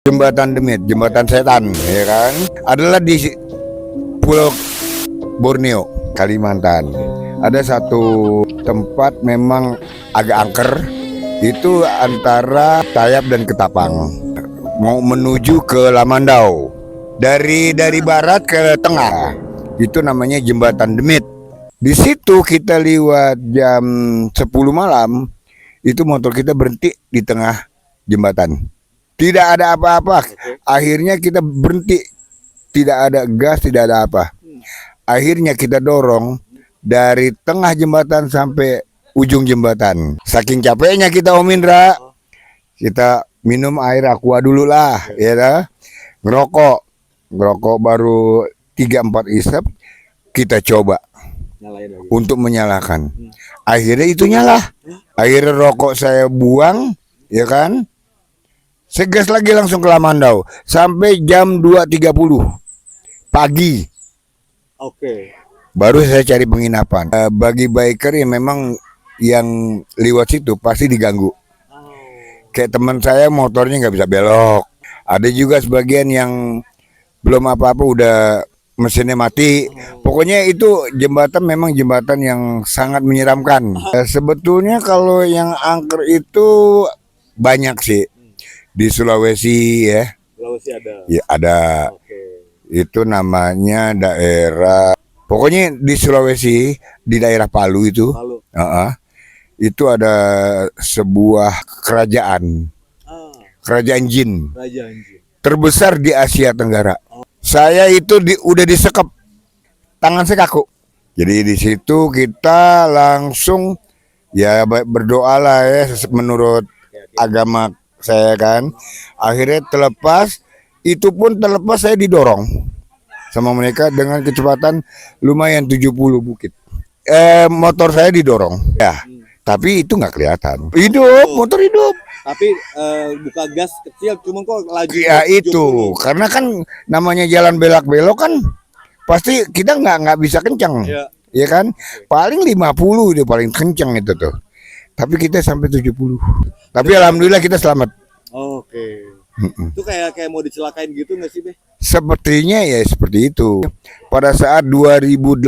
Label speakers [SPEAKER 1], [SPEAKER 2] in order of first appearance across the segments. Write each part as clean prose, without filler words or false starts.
[SPEAKER 1] Jembatan Demit, jembatan setan, ya kan? Adalah di Pulau Borneo, Kalimantan. Ada satu tempat memang agak angker, itu antara Tayap dan Ketapang. Mau menuju ke Lamandau. Dari barat ke tengah. Itu namanya jembatan Demit. Di situ kita lewat jam 10 malam, itu motor kita berhenti di tengah jembatan. Tidak ada apa-apa. Akhirnya kita berhenti. Tidak ada gas, tidak ada apa. Akhirnya kita dorong dari tengah jembatan sampai ujung jembatan. Saking capeknya kita, Om Indra, kita minum air aqua dulu lah, ya dah. Ngerokok baru 3-4 isep, kita coba untuk menyalakan. Akhirnya itu nyala. Akhirnya rokok saya buang, ya kan? Segas lagi langsung ke Lamandau sampai jam 2.30 pagi.
[SPEAKER 2] Oke.
[SPEAKER 1] Baru saya cari penginapan. Bagi biker yang memang yang lewat situ pasti diganggu. Kayak teman saya motornya nggak bisa belok. Ada juga sebagian yang belum apa-apa udah mesinnya mati. Pokoknya itu jembatan memang jembatan yang sangat menyeramkan. Sebetulnya kalau yang angker itu banyak sih. Di Sulawesi ya.
[SPEAKER 2] Sulawesi ada.
[SPEAKER 1] Ya ada.
[SPEAKER 2] Oke.
[SPEAKER 1] Itu namanya daerah. Pokoknya di Sulawesi, di daerah Palu itu.
[SPEAKER 2] Palu.
[SPEAKER 1] Itu ada sebuah kerajaan. Kerajaan jin.
[SPEAKER 2] Raja Anjing.
[SPEAKER 1] Terbesar di Asia Tenggara. Saya itu udah disekep. Tangan saya kaku. Jadi di situ kita langsung ya berdoa lah ya menurut agama saya kan. Akhirnya terlepas, itu pun terlepas saya didorong sama mereka dengan kecepatan lumayan 70 bukit. Motor saya didorong ya, tapi itu nggak kelihatan. Hidup, motor hidup.
[SPEAKER 2] Tapi buka gas kecil, cuma kok laju.
[SPEAKER 1] Ya itu, karena kan namanya jalan belok-belok kan, pasti kita nggak bisa kencang, ya kan? Paling 50 itu paling kencang itu tuh. Tapi kita sampai 70. Tapi alhamdulillah kita selamat.
[SPEAKER 2] Oke. Itu kayak mau dicelakain gitu nggak sih, Be?
[SPEAKER 1] Sepertinya ya seperti itu. Pada saat 2018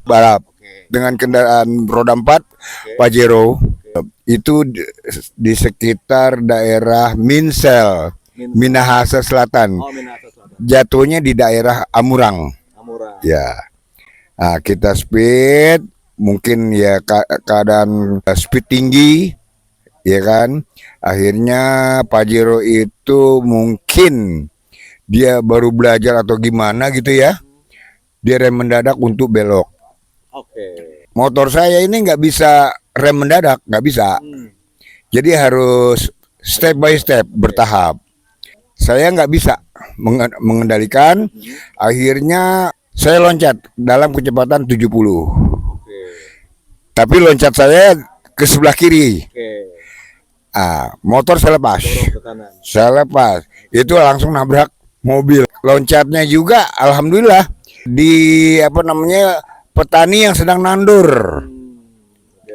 [SPEAKER 1] balap dengan kendaraan roda 4 Pajero, itu di sekitar daerah Minsel, Minahasa Selatan.
[SPEAKER 2] Minahasa Selatan.
[SPEAKER 1] Jatuhnya di daerah Amurang. Ya. Nah, kita speed, mungkin ya keadaan speed tinggi, ya kan. Akhirnya Pajero itu mungkin dia baru belajar atau gimana gitu ya. Dia rem mendadak untuk belok.
[SPEAKER 2] Oke.
[SPEAKER 1] Motor saya ini nggak bisa rem mendadak, nggak bisa. Jadi harus step by step, bertahap. Saya nggak bisa mengendalikan. Akhirnya saya loncat dalam kecepatan 70. Tapi loncat saya ke sebelah kiri. Motor saya lepas. Saya lepas. Itu langsung nabrak mobil. Loncatnya juga alhamdulillah di petani yang sedang nandur.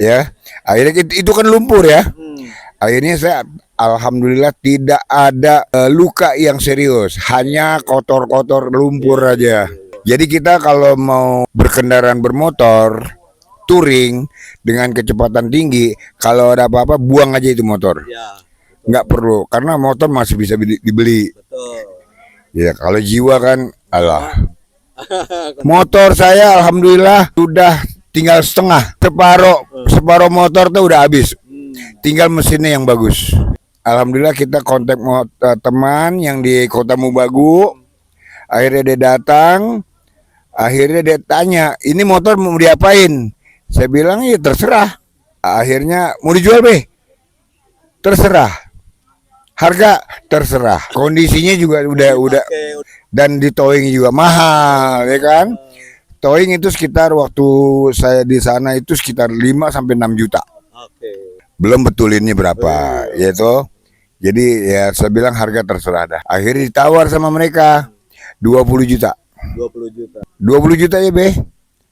[SPEAKER 1] Ya. Akhirnya itu kan lumpur ya. Akhirnya saya alhamdulillah tidak ada luka yang serius, hanya kotor-kotor lumpur aja. Jadi kita kalau mau berkendaraan bermotor touring dengan kecepatan tinggi, kalau ada apa-apa buang aja itu motor. Nggak perlu, karena motor masih bisa dibeli. Ya kalau jiwa kan Allah. Motor saya alhamdulillah sudah tinggal setengah, separuh motor tuh udah habis. Tinggal mesinnya yang bagus. Alhamdulillah kita kontak teman yang di Kota Mubagu. Akhirnya dia datang. Akhirnya dia tanya, ini motor mau diapain? Saya bilang ya terserah. Akhirnya mau dijual, Be? Terserah. Harga terserah. Kondisinya juga udah dan di towing juga mahal, ya kan? Towing itu sekitar waktu saya di sana itu sekitar 5 sampai 6 juta. Belum betulinnya berapa, yaitu. Jadi ya saya bilang harga terserah dah. Akhirnya ditawar sama mereka 20 juta. 20 juta ya, Be?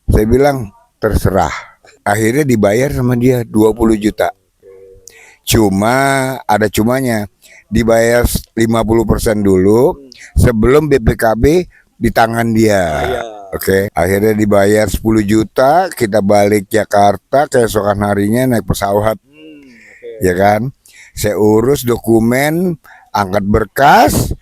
[SPEAKER 1] Saya bilang terserah. Akhirnya dibayar sama dia 20 juta. Cuma ada cumanya. dibayar 50% dulu sebelum BPKB di tangan dia.
[SPEAKER 2] Iya.
[SPEAKER 1] Oke, akhirnya dibayar 10 juta, kita balik Jakarta, keesokan harinya naik pesawat,
[SPEAKER 2] Oke.
[SPEAKER 1] ya kan? Saya urus dokumen, angkat berkas,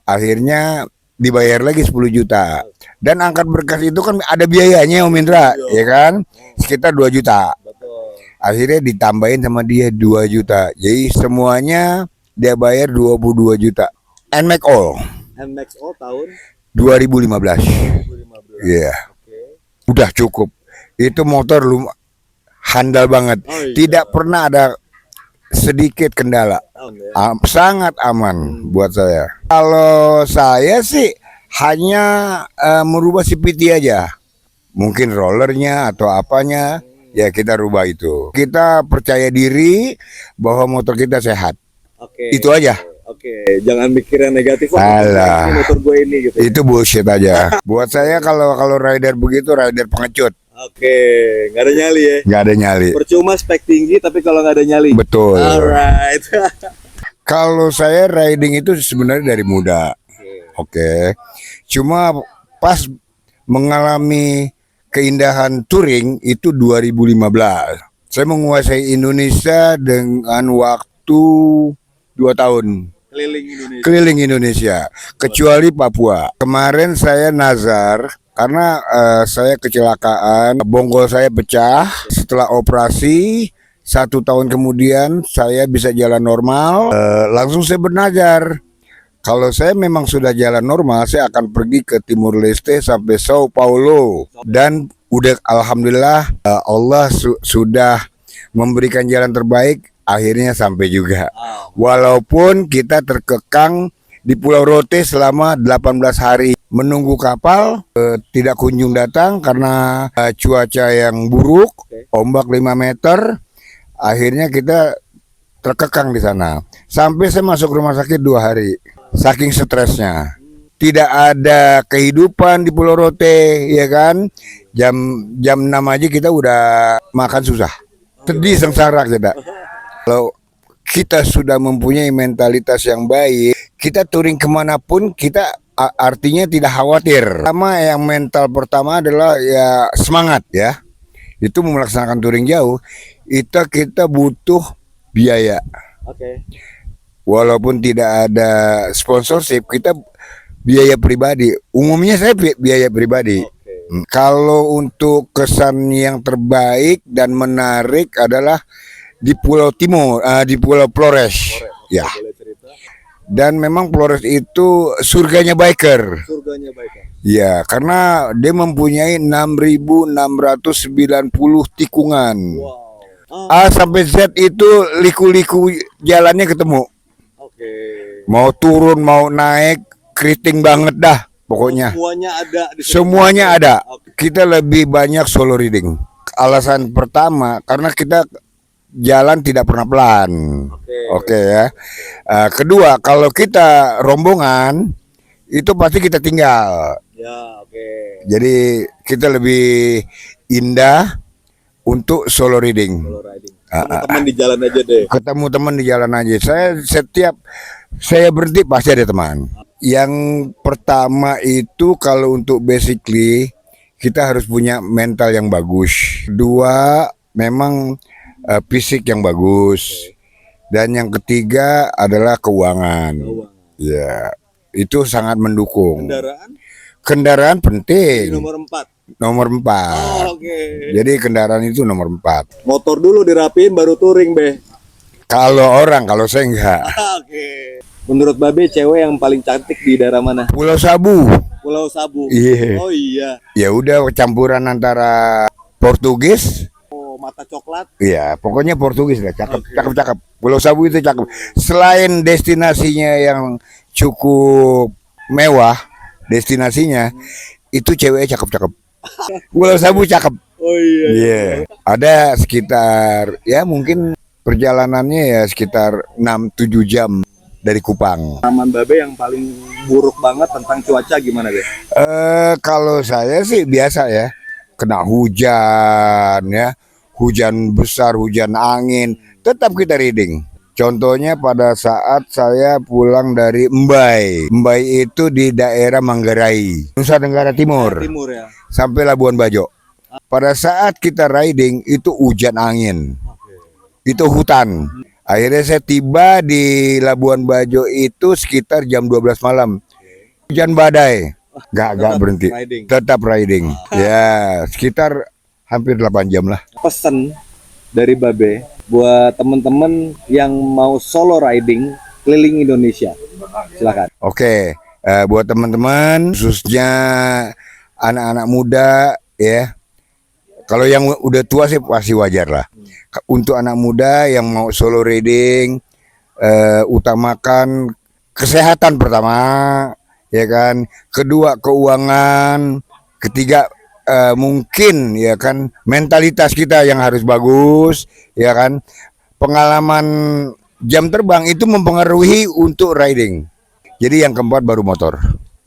[SPEAKER 1] akhirnya dibayar lagi 10 juta. Dan angkat berkas itu kan ada biayanya Om Indra, ya kan? Sekitar 2 juta.
[SPEAKER 2] Betul.
[SPEAKER 1] Akhirnya ditambahin sama dia 2 juta. Jadi semuanya dia bayar 22 juta. NMAX All
[SPEAKER 2] NMAX-O tahun
[SPEAKER 1] 2015.
[SPEAKER 2] 2015.
[SPEAKER 1] Iya.
[SPEAKER 2] Oke.
[SPEAKER 1] Udah cukup. Itu motor handal banget.
[SPEAKER 2] Oh, iya.
[SPEAKER 1] Tidak pernah ada sedikit kendala.
[SPEAKER 2] Tahun ya.
[SPEAKER 1] Sangat aman buat saya. Kalau saya sih hanya merubah CVT aja. Mungkin rollernya atau apanya, ya kita rubah itu. Kita percaya diri bahwa motor kita sehat.
[SPEAKER 2] Oke.
[SPEAKER 1] Itu aja.
[SPEAKER 2] Oke, jangan mikir yang negatif.
[SPEAKER 1] Alah.
[SPEAKER 2] Ini motor gue ini gitu.
[SPEAKER 1] Itu bullshit aja. Buat saya kalau rider begitu, rider pengecut.
[SPEAKER 2] Oke, nggak ada nyali ya.
[SPEAKER 1] Nggak ada nyali.
[SPEAKER 2] Percuma spek tinggi tapi kalau nggak ada nyali.
[SPEAKER 1] Betul.
[SPEAKER 2] Alright.
[SPEAKER 1] Kalau saya riding itu sebenarnya dari muda. Oke. Cuma pas mengalami keindahan touring itu 2015. Saya menguasai Indonesia dengan waktu 2 tahun.
[SPEAKER 2] Keliling Indonesia.
[SPEAKER 1] Keliling Indonesia, kecuali Papua. Kemarin saya nazar karena saya kecelakaan, bonggol saya pecah. Setelah operasi 1 tahun kemudian saya bisa jalan normal. Langsung saya bernazar, kalau saya memang sudah jalan normal, saya akan pergi ke Timur Leste sampai Sao Paulo. Dan udah alhamdulillah Allah sudah memberikan jalan terbaik. Akhirnya sampai juga. Walaupun kita terkekang di Pulau Rote selama 18 hari menunggu kapal, tidak kunjung datang karena cuaca yang buruk, ombak 5 meter. Akhirnya kita terkekang di sana. Sampai saya masuk rumah sakit 2 hari, saking stresnya. Tidak ada kehidupan di Pulau Rote, ya kan? Jam 6 aja kita udah makan susah. Sedih sengsara kita. Kalau kita sudah mempunyai mentalitas yang baik, kita touring kemanapun kita artinya tidak khawatir. Pertama, yang mental pertama adalah ya semangat ya. Itu melaksanakan touring jauh, itu kita butuh biaya.
[SPEAKER 2] Oke.
[SPEAKER 1] Walaupun tidak ada sponsorship, kita biaya pribadi. Umumnya saya biaya pribadi. Kalau untuk kesan yang terbaik dan menarik adalah di Pulau Timur, di Pulau Flores, ya. Dan memang Flores itu surganya biker.
[SPEAKER 2] Surganya biker.
[SPEAKER 1] Ya, karena dia mempunyai 6.690 tikungan.
[SPEAKER 2] Wow.
[SPEAKER 1] A sampai Z itu liku-liku jalannya ketemu.
[SPEAKER 2] Oke.
[SPEAKER 1] Mau turun, mau naik, keriting banget dah pokoknya.
[SPEAKER 2] Semuanya ada di sini.
[SPEAKER 1] Semuanya ada.
[SPEAKER 2] Oke.
[SPEAKER 1] Kita lebih banyak solo riding. Alasan pertama karena kita jalan tidak pernah pelan. Oke ya. Kedua, kalau kita rombongan itu pasti kita tinggal.
[SPEAKER 2] Ya, oke.
[SPEAKER 1] Jadi kita lebih indah untuk solo riding.
[SPEAKER 2] Solo riding. Teman-teman di jalan aja deh.
[SPEAKER 1] Ketemu teman di jalan aja. Saya berhenti pasti ada teman. Yang pertama itu kalau untuk basically kita harus punya mental yang bagus. Kedua, memang fisik yang bagus. Dan yang ketiga adalah keuangan. Ya, itu sangat mendukung. Kendaraan penting.
[SPEAKER 2] Nomor 4.
[SPEAKER 1] Nomor 4.
[SPEAKER 2] Oke.
[SPEAKER 1] Jadi kendaraan itu nomor 4.
[SPEAKER 2] Motor dulu dirapiin baru touring, Be.
[SPEAKER 1] Kalau saya enggak.
[SPEAKER 2] Oke. Menurut Babe, cewek yang paling cantik di daerah mana?
[SPEAKER 1] Pulau Sabu.
[SPEAKER 2] Pulau Sabu.
[SPEAKER 1] Iya.
[SPEAKER 2] Oh iya.
[SPEAKER 1] Ya udah campuran antara Portugis.
[SPEAKER 2] Mata coklat.
[SPEAKER 1] Iya, pokoknya Portugis lah, cakep. Pulau Sabu itu cakep. Selain destinasinya yang cukup mewah, destinasinya itu ceweknya cakep. Pulau Sabu cakep.
[SPEAKER 2] Oh iya.
[SPEAKER 1] Iya. Ada sekitar ya mungkin perjalanannya ya sekitar 6-7 jam dari Kupang.
[SPEAKER 2] Pengalaman Babe yang paling buruk banget tentang cuaca gimana, Be?
[SPEAKER 1] Kalau saya sih biasa ya. Kena hujan ya. Hujan besar, hujan angin, tetap kita riding. Contohnya pada saat saya pulang dari Mbai. Mbai itu di daerah Manggarai, Nusa Tenggara Timur,
[SPEAKER 2] Timur ya.
[SPEAKER 1] sampai Labuan Bajo. Pada saat kita riding itu hujan angin, itu hutan. Akhirnya saya tiba di Labuan Bajo itu sekitar jam 12 malam. Hujan badai, nggak berhenti,
[SPEAKER 2] Riding.
[SPEAKER 1] tetap riding. Ya, sekitar hampir 8 jam lah.
[SPEAKER 2] Pesan dari Babe buat temen-temen yang mau solo riding keliling Indonesia. Silakan.
[SPEAKER 1] Oke, buat teman-teman khususnya anak-anak muda ya. Kalau yang udah tua sih pasti wajar lah. Untuk anak muda yang mau solo riding, utamakan kesehatan pertama, ya kan. Kedua keuangan, ketiga mungkin ya kan mentalitas kita yang harus bagus, ya kan. Pengalaman jam terbang itu mempengaruhi untuk riding. Jadi yang keempat baru motor.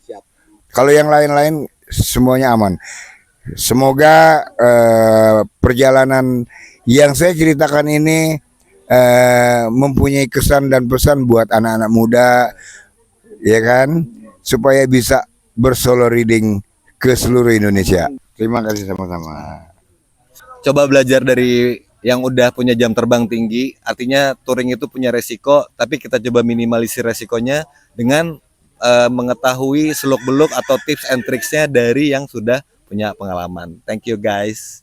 [SPEAKER 2] Siap.
[SPEAKER 1] Kalau yang lain-lain semuanya aman. Semoga perjalanan yang saya ceritakan ini mempunyai kesan dan pesan buat anak-anak muda, ya kan, supaya bisa bersolo riding ke seluruh Indonesia. Terima kasih sama-sama.
[SPEAKER 2] Coba belajar dari yang udah punya jam terbang tinggi, artinya touring itu punya resiko, tapi kita coba minimalisir resikonya dengan mengetahui seluk-beluk atau tips and tricksnya dari yang sudah punya pengalaman. Thank you guys.